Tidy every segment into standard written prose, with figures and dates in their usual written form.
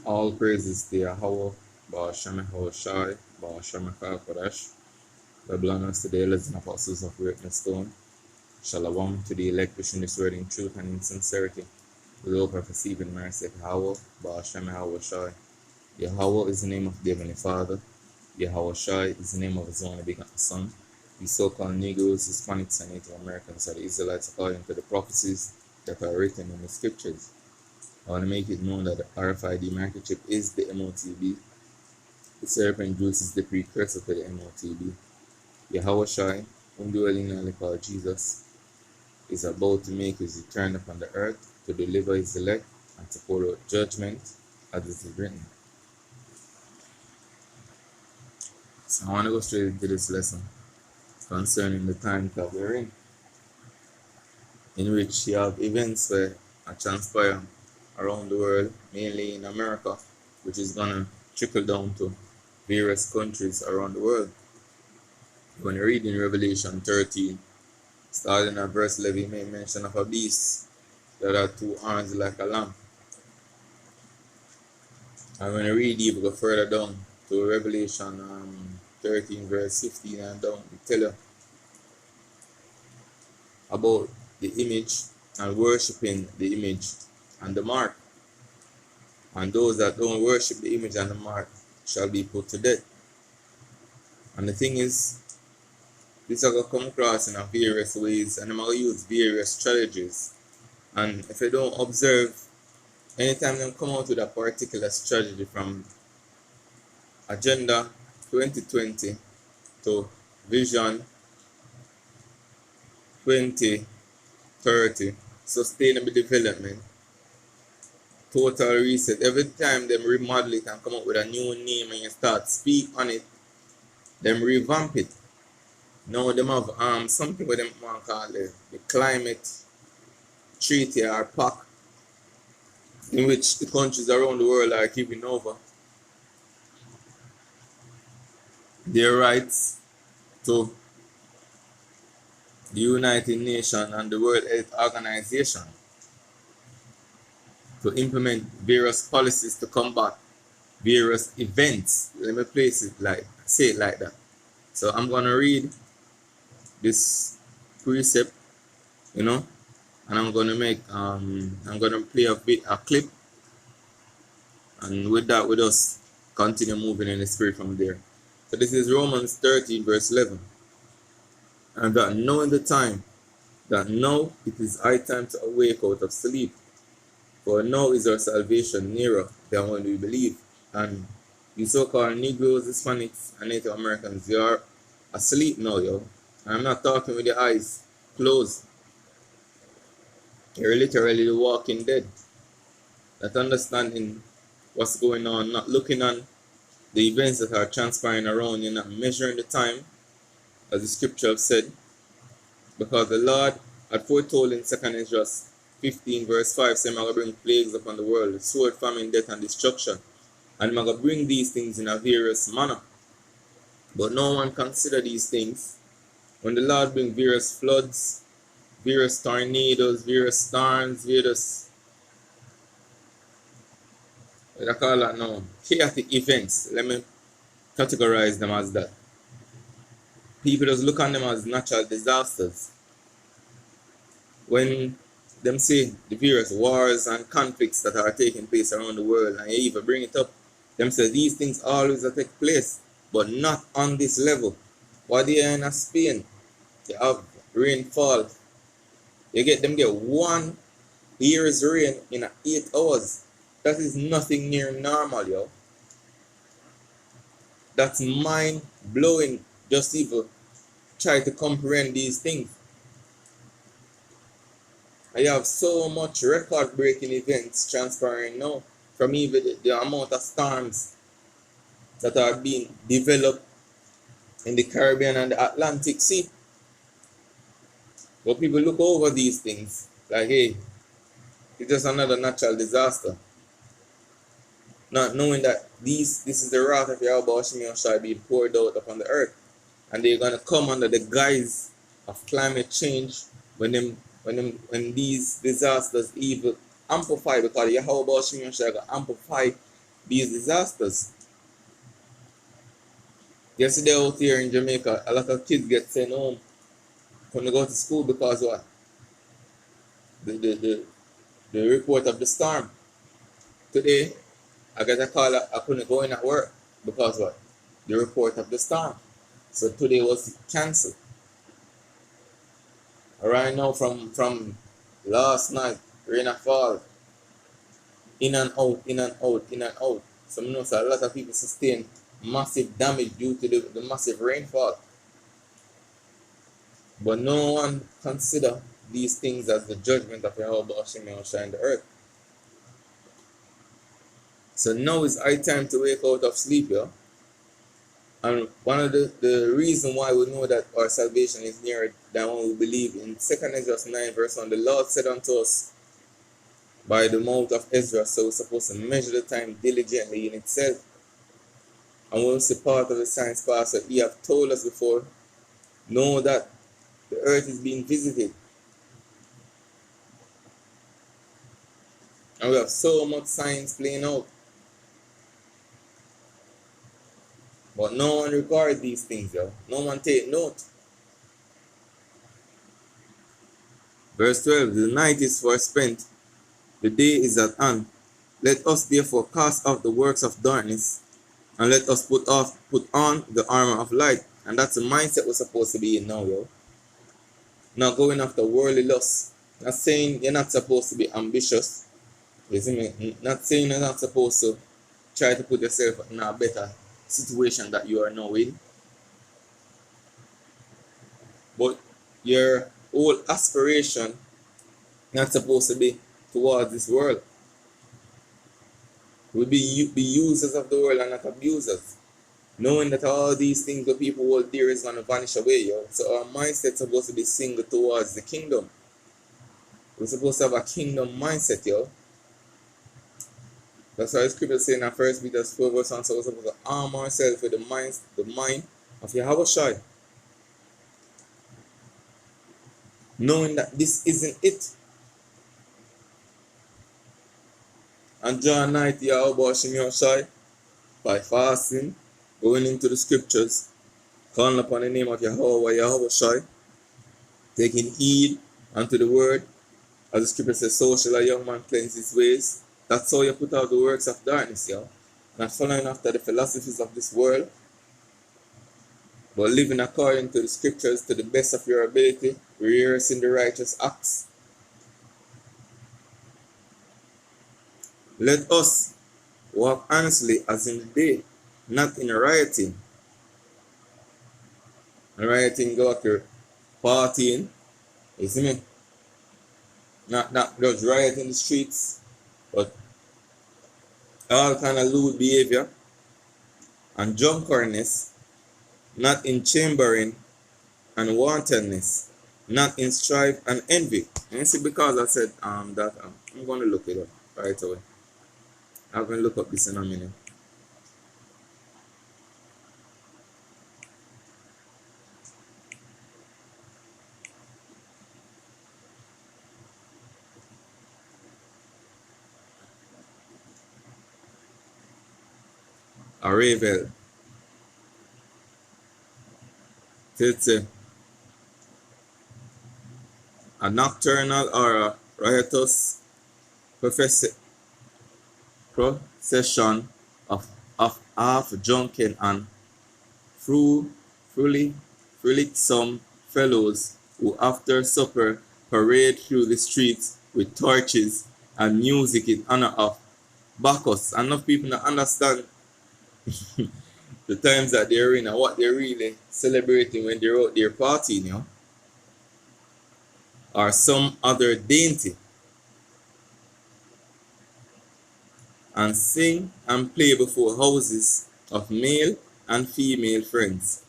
All praises to Yahweh, Ba'ashem Shai, Ba'ashem Kodesh, the belongers to the elders and apostles of Greatness Stone. Shalom to the elect wishing this word in truth and in sincerity. With hope of receiving mercy of Yahweh, Ba'ashem Shai. Yahweh is the name of the Heavenly Father. Yahweh Shai is the name of his only begotten Son. The so-called Negroes, Hispanics, and Native Americans are the Israelites according to the prophecies that are written in the scriptures. I want to make it known that the RFID microchip is the MOTB. The serpent juice is the precursor to the MOTB. Yahweh Shai, whom dwelling called Jesus, is about to make his return upon the earth to deliver his elect and to pour out judgment, as it is written. So I want to go straight into this lesson concerning the time that we're in which you have events where transpire around the world, mainly in America, which is gonna trickle down to various countries around the world. When you read in Revelation 13, starting at verse 11, make mention of a beast that had two horns like a lamb. And when you read even go further down to Revelation 13 verse 15 and down, it tell you about the image and worshipping the image and the mark. And those that don't worship the image and the mark shall be put to death. And the thing is, this are going to come across in various ways, and I'm going to use various strategies. And if you don't observe, anytime they come out with a particular strategy from Agenda 2020 to Vision 2030, Sustainable Development, Total Reset, every time them remodel it and come up with a new name and you start speak on it, them revamp it. Now them have something what them want to call the Climate Treaty or Pact, in which the countries around the world are giving over their rights to the United Nations and the World Health Organization to implement various policies to combat various events. Let me say it like that. So I'm gonna read this precept, and I'm gonna play a clip, and with that, we just continue moving in the spirit from there. So this is Romans 13 verse 11, and that knowing the time, that now it is high time to awake out of sleep, for now is our salvation nearer than when we believe. And you so-called Negroes, Hispanics, and Native Americans, you are asleep now, yo. And I'm not talking with your eyes closed. You're literally the walking dead. Not understanding what's going on, not looking on the events that are transpiring around you, not measuring the time, as the scripture have said. Because the Lord had foretold in 2 Ezra 15 verse 5, saying, I'm going to bring plagues upon the world, sword, famine, death, and destruction. And I'm going to bring these things in a various manner. But no one consider these things. When the Lord bring various floods, various tornadoes, various storms, various, what I call that now, chaotic events, let me categorize them as that. People just look on them as natural disasters. When them say the various wars and conflicts that are taking place around the world, and you even bring it up, them say these things always take place, but not on this level. What they are in Spain, they have rainfall. You get 1 year's rain in 8 hours. That is nothing near normal, yo. That's mind-blowing, just even try to comprehend these things. I have so much record-breaking events transpiring now, from even the amount of storms that are being developed in the Caribbean and the Atlantic Sea. But people look over these things like, hey, it's just another natural disaster. Not knowing that this is the wrath of Yahweh shall be poured out upon the earth. And they're going to come under the guise of climate change when these disasters even amplify, because Yahweh shall amplify these disasters. Yesterday out here in Jamaica, a lot of kids get sent home when they go to school because what? The report of the storm. Today, I got a call, I couldn't go in at work because what? The report of the storm. So today was cancelled. Right now from last night, rain a fall, in and out, in and out, in and out. So you know, so a lot of people sustain massive damage due to the massive rainfall. But no one consider these things as the judgment of Yahweh Hashem Yahushua in the earth. So now is high time to wake out of sleep, yeah? And one of the reason why we know that our salvation is nearer than when we believe in 2nd Ezra 9 verse 1, the Lord said unto us by the mouth of Ezra, so we're supposed to measure the time diligently in itself. And when we see part of the science class that he have told us before, know that the earth is being visited. And we have so much science playing out. But no one records these things, yo. No one take note. Verse 12, the night is far spent, the day is at hand. Let us therefore cast off the works of darkness, and let us put on the armor of light. And that's the mindset we're supposed to be in now, yo. Not going after worldly lusts. Not saying you're not supposed to be ambitious. You see me? Not saying you're not supposed to try to put yourself in a better situation that you are now in. But your whole aspiration not supposed to be towards this world. We'll be users of the world and not abusers. Knowing that all these things that people hold dear is going to vanish away, yo. So our mindset is supposed to be single towards the kingdom. We're supposed to have a kingdom mindset, yo. That's why the scripture saying in 1 Peter 4 verse 1, so we're supposed to arm ourselves with the mind of Yahweh Shai. Knowing that this isn't it. And draw nigh to Yahweh Hashem Yahushai by fasting, going into the scriptures, calling upon the name of Yahweh Shai, taking heed unto the word. As the scripture says, so shall a young man cleanse his ways. That's how you put out the works of darkness, yo. Not following after the philosophies of this world, but living according to the scriptures to the best of your ability, rehearsing the righteous acts. Let us walk honestly as in the day, not in rioting. And rioting go after partying, you see me? Not just riot in the streets, but all kind of lewd behavior and drunkenness, not in chambering and wantonness, not in strife and envy. And you see, because I said I'm going to look it up right away. I'm going to look up this in a minute. A revel. It's a nocturnal or a riotous procession of half-drunken and frolicsome fellows who after supper parade through the streets with torches and music in honor of Bacchus. Enough people don't understand the times that they're in and what they're really celebrating when they're out there partying, you know, or some other dainty, and sing and play before houses of male and female friends.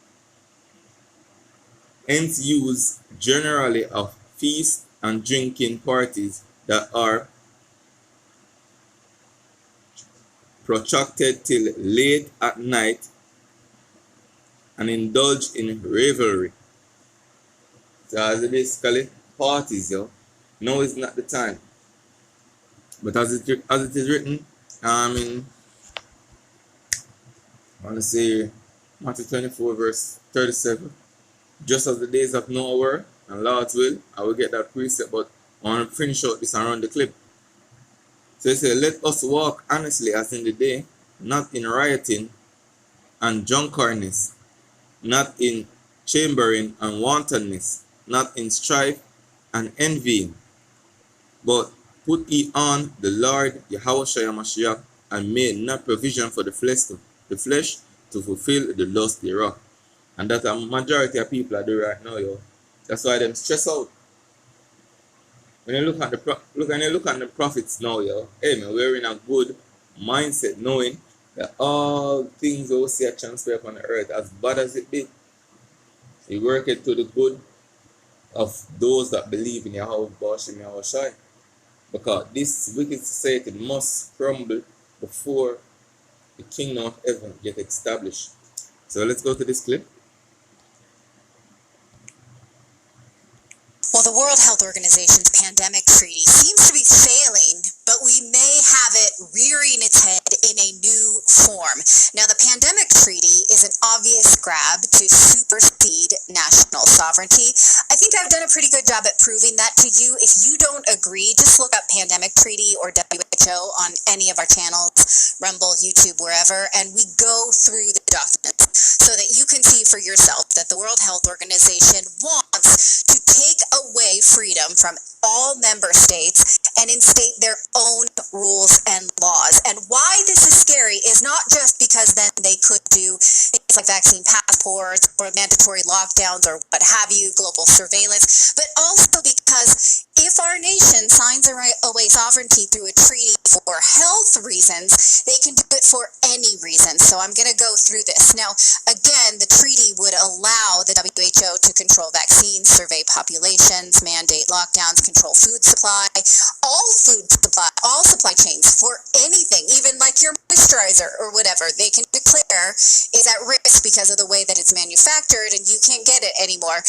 Hence use generally of feast and drinking parties that are protracted till late at night and indulge in revelry. So as basically parties, yo. Now is not the time. But as it is written in I want to say Matthew 24, verse 37. Just as the days of Noah were, and Lord's will, I will get that precept, but I want to finish out this and run the clip. So he said, let us walk honestly as in the day, not in rioting and drunkenness, not in chambering and wantonness, not in strife and envying, but put ye on the Lord Yahushua Mashiach, and made not provision for the flesh to fulfill the lust thereof. And that a majority of people are doing right now, yo. That's why them stress out. When you look at the prophets now, yo, hey man, we're in a good mindset, knowing that all things will see a transfer upon the earth, as bad as it be. You work it to the good of those that believe in Yahweh Bashim Yahushai. Because this wicked society must crumble before the kingdom of heaven get established. So let's go to this clip. Well, the World Health Organization's pandemic treaty seems to be failing, but we may have it rearing its head in a new form. Now, the pandemic treaty is an obvious grab to supersede national sovereignty. I think I've done a pretty good job at proving that to you. If you don't agree, just look up pandemic treaty or WHO on any of our channels, Rumble, YouTube, wherever, and we go through the documents so that you can see for yourself that the World Health Organization wants to take away freedom from all member states and instate their own rules and laws. And why this is scary is not just because then they could do things like vaccine passports or mandatory lockdowns or what have you, global surveillance, but also because if our nation signs away sovereignty through a treaty for health reasons, they can do it for any reason. So I'm going to go through this. Now, again, the treaty would allow the WHO to control vaccines, survey populations, mandate lockdowns, control food supply, all supply chains for anything, even like your moisturizer or whatever, they can declare is at risk because of the way that it's manufactured and you can't get it anymore.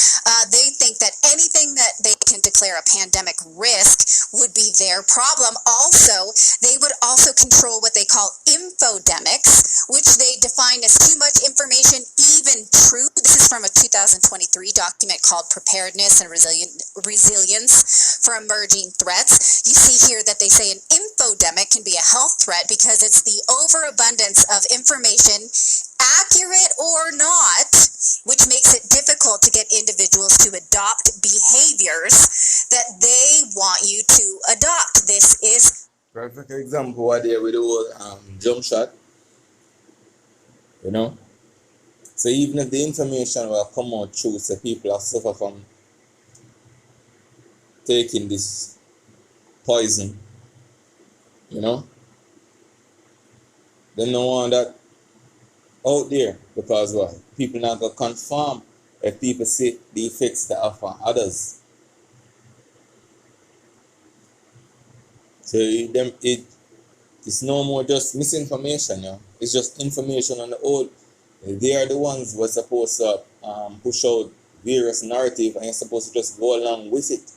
They think that anything that they can declare a pandemic risk would be their problem. Also, they would also control what they call infodemics, which they define as too much information, even true. This is from a 2023 document called Preparedness and Resilience for Emerging Threats. You see here that they say an infodemic can be a health threat because it's the overabundance of information, accurate or not, which makes it difficult to get individuals to adopt behaviors that they want you to adopt. This is Perfect example what there with the whole jump shot. You know? So even if the information will come out true, so people are suffer from taking this poison, you know, they don't want that out there because why? People not gonna confirm if people see the effects that have on others. So it's no more just misinformation, you know. It's just information on the old. They are the ones who are supposed to push out various narrative, and you're supposed to just go along with it.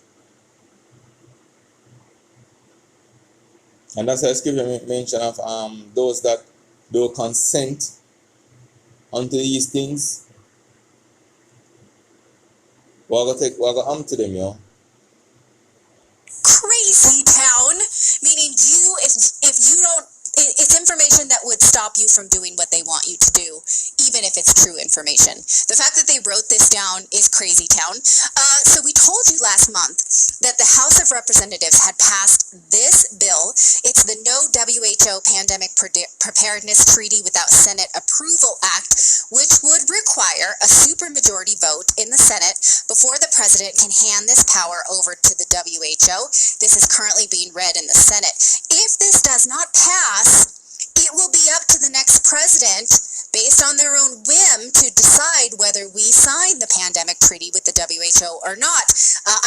And that's why scripture mention of those that don't consent unto these things. We're gonna to them, yo. Crazy town, meaning if you don't, it's information that would stop you from doing what they want you to do, even if it's true information. The fact that they wrote this down is crazy town. So we told you last month that the House of Representatives had passed this bill. It's the No WHO Pandemic Preparedness Treaty Without Senate Approval Act, which would require a supermajority vote in the Senate before the president can hand this power over to the WHO. This is currently being read in the Senate. If this does not pass, it will be up to the next president, based on their own whim, to decide whether we sign the pandemic treaty with the WHO or not.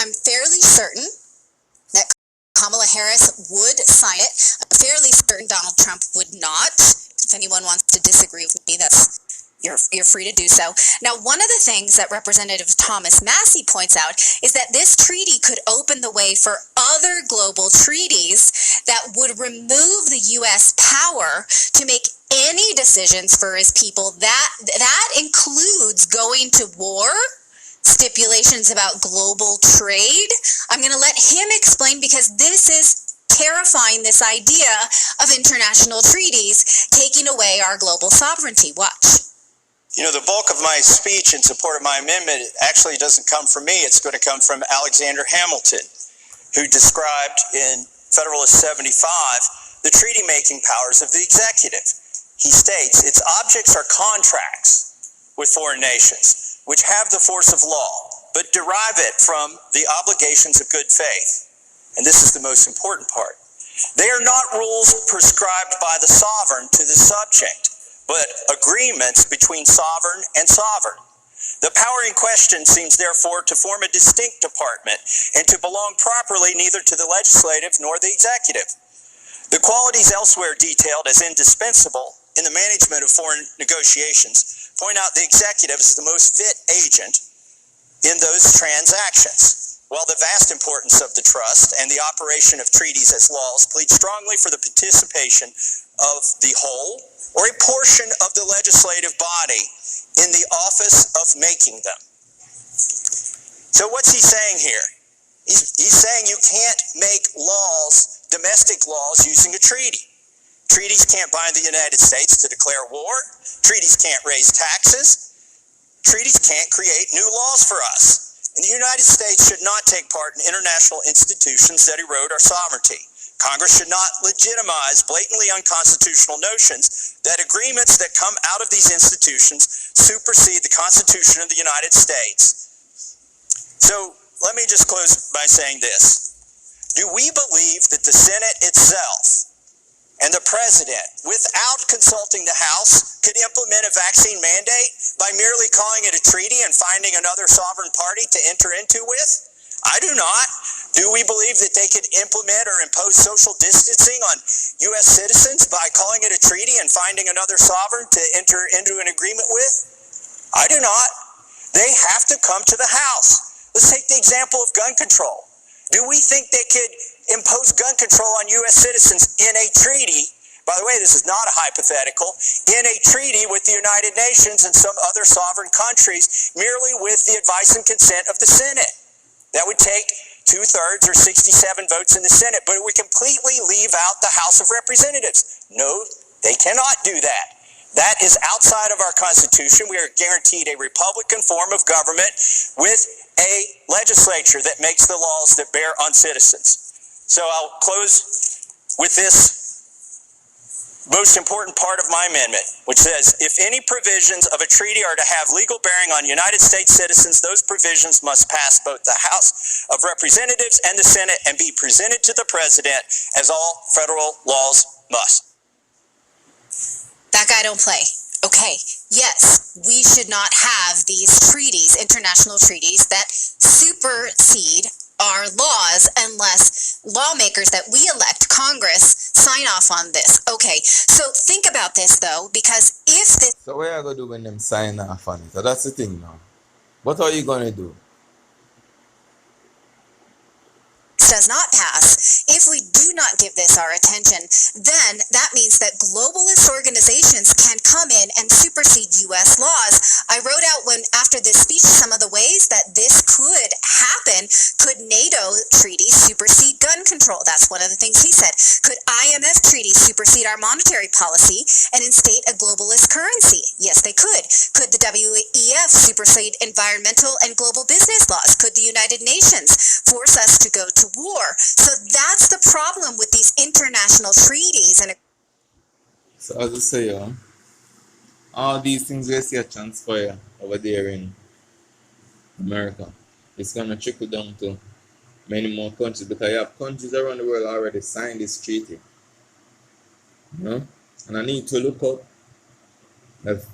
I'm fairly certain that Kamala Harris would sign it. I'm fairly certain Donald Trump would not. If anyone wants to disagree with me, that's you're free to do so. Now, one of the things that Representative Thomas Massie points out is that this treaty could open the way for other global treaties that would remove the U.S. power to make any decisions for his people. That includes going to war, stipulations about global trade. I'm going to let him explain, because this is terrifying, this idea of international treaties taking away our global sovereignty. Watch. You know, the bulk of my speech in support of my amendment actually doesn't come from me. It's going to come from Alexander Hamilton, who described in Federalist 75 the treaty-making powers of the executive. He states, its objects are contracts with foreign nations, which have the force of law, but derive it from the obligations of good faith. And this is the most important part. They are not rules prescribed by the sovereign to the subject, but agreements between sovereign and sovereign. The power in question seems therefore to form a distinct department and to belong properly neither to the legislative nor the executive. The qualities elsewhere detailed as indispensable in the management of foreign negotiations point out the executive is the most fit agent in those transactions, while the vast importance of the trust and the operation of treaties as laws plead strongly for the participation of the whole or a portion of the legislative body in the office of making them. So what's he saying here? He's saying you can't make laws, domestic laws, using a treaty. Treaties can't bind the United States to declare war. Treaties can't raise taxes. Treaties can't create new laws for us. And the United States should not take part in international institutions that erode our sovereignty. Congress should not legitimize blatantly unconstitutional notions that agreements that come out of these institutions supersede the Constitution of the United States. So let me just close by saying this. Do we believe that the Senate itself and the President, without consulting the House, could implement a vaccine mandate by merely calling it a treaty and finding another sovereign party to enter into with? I do not. Do we believe that they could implement or impose social distancing on U.S. citizens by calling it a treaty and finding another sovereign to enter into an agreement with? I do not. They have to come to the House. Let's take the example of gun control. Do we think they could impose gun control on U.S. citizens in a treaty? By the way, this is not a hypothetical. In a treaty with the United Nations and some other sovereign countries, merely with the advice and consent of the Senate. That would take 2/3 or 67 votes in the Senate, but it would completely leave out the House of Representatives. No, they cannot do that. That is outside of our Constitution. We are guaranteed a Republican form of government with a legislature that makes the laws that bear on citizens. So I'll close with this most important part of my amendment, which says, if any provisions of a treaty are to have legal bearing on United States citizens, those provisions must pass both the House of Representatives and the Senate and be presented to the President, as all federal laws must. That guy don't play. Okay, yes, we should not have these treaties, international treaties, that supersede our laws unless lawmakers that we elect, Congress, sign off on this. Okay, so think about this, though, because if this... So what are you going to do when them sign off on it? So that's the thing now. What are you going to do? does not pass, if we do not give this our attention, then that means that globalist organizations can come in and supersede U.S. laws. I wrote out after this speech some of the ways that this could happen. Could NATO treaties supersede gun control? That's one of the things he said. Could IMF treaties supersede our monetary policy and instate a globalist currency? Yes, they could. Could the WEF supersede environmental and global business laws? Could the United Nations force us to go to war? So that's the problem with these international treaties. And so as I say, all these things we see a transpire over there in America, it's going to trickle down to many more countries, because you have countries around the world already signed this treaty. You know? And I need to look up if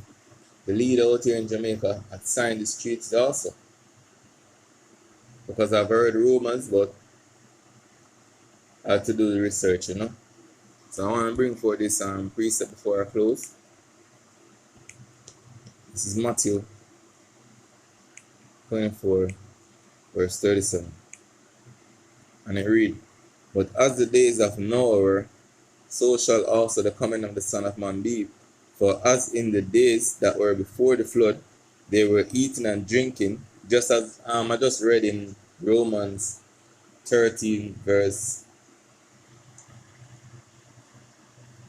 the leader out here in Jamaica had signed this treaty also. Because I've heard rumors, but I have to do the research, you know. So I want to bring forth this precept before I close. This is Matthew 24, verse 37. And it reads, But as the days of Noah, so shall also the coming of the Son of Man be. For as in the days that were before the flood, they were eating and drinking, just as I just read in Romans 13, verse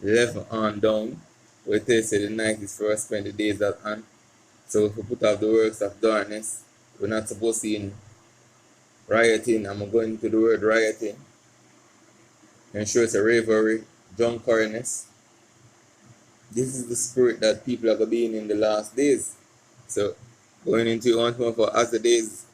11 on down, where it says the night is for us spend the days at hand. So if we put off the works of darkness, we're not supposed to be in rioting. I'm going to the word rioting. Ensure it's a revelry, drunkenness. This is the spirit that people are going to be in the last days. So going into 1 for as the days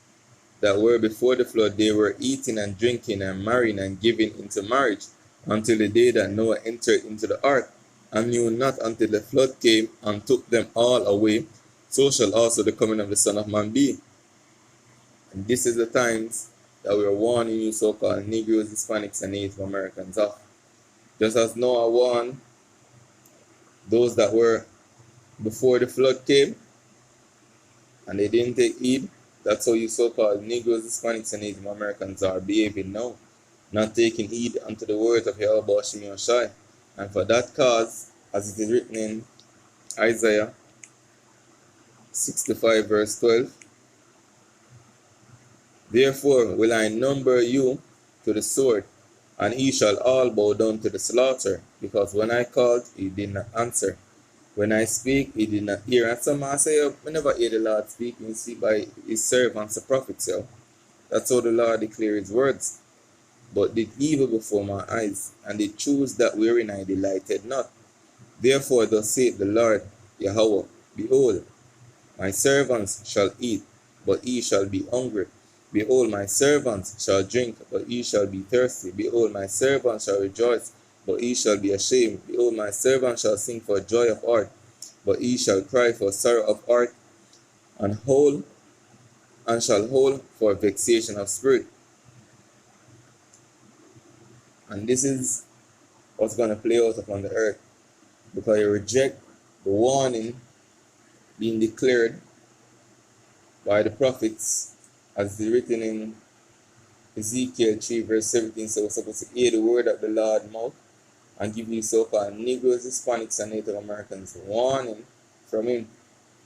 that were before the flood, they were eating and drinking and marrying and giving into marriage until the day that Noah entered into the ark, and knew not until the flood came and took them all away. So shall also the coming of the Son of Man be. And this is the times that we are warning you so-called Negroes, Hispanics, and Native Americans of. Just as Noah warned those that were before the flood came and they didn't take heed, that's how you so-called Negroes, Hispanics, and Native Americans are behaving now, not taking heed unto the words of Yahweh Shemi Oshai. And for that cause, as it is written in Isaiah 65, verse 12, Therefore will I number you to the sword, and ye shall all bow down to the slaughter, because when I called, he did not answer. When I speak, he did not hear. And some man say, we never hear the Lord speak, you see by his servants, the prophets. So that's how the Lord declared his words. But did evil before my eyes, and did choose that wherein I delighted not. Therefore thus saith the Lord Yahweh, Behold, my servants shall eat, but ye shall be hungry. Behold, my servants shall drink, but ye shall be thirsty. Behold, my servants shall rejoice, but ye shall be ashamed. Behold, my servants shall sing for joy of heart, but ye shall cry for sorrow of heart, and shall howl for vexation of spirit. And this is what's going to play out upon the earth, because you reject the warning being declared by the prophets, as is written in Ezekiel 3, verse 17. So we're supposed to hear the word of the Lord mouth and give you so-called Negroes, Hispanics, and Native Americans warning from him.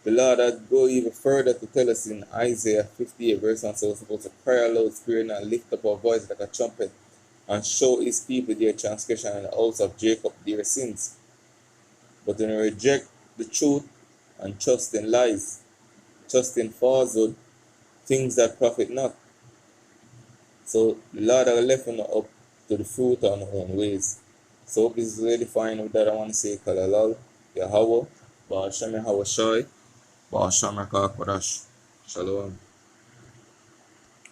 The Lord had go even further to tell us in Isaiah 58, verse 1, so we're supposed to cry aloud, spirit, and lift up our voice like a trumpet, and show his people their transgression, and the house of Jacob their sins. But when we reject the truth and trust in lies, trust in falsehood, things that profit not. So the Lord has left us up to the fruit on our own ways. So this is really fine with that. I want to say Kalalal, Yahweh, Ba'ashem Yahweh Shai, Ba'ashem Yahweh Kodash. Shalom.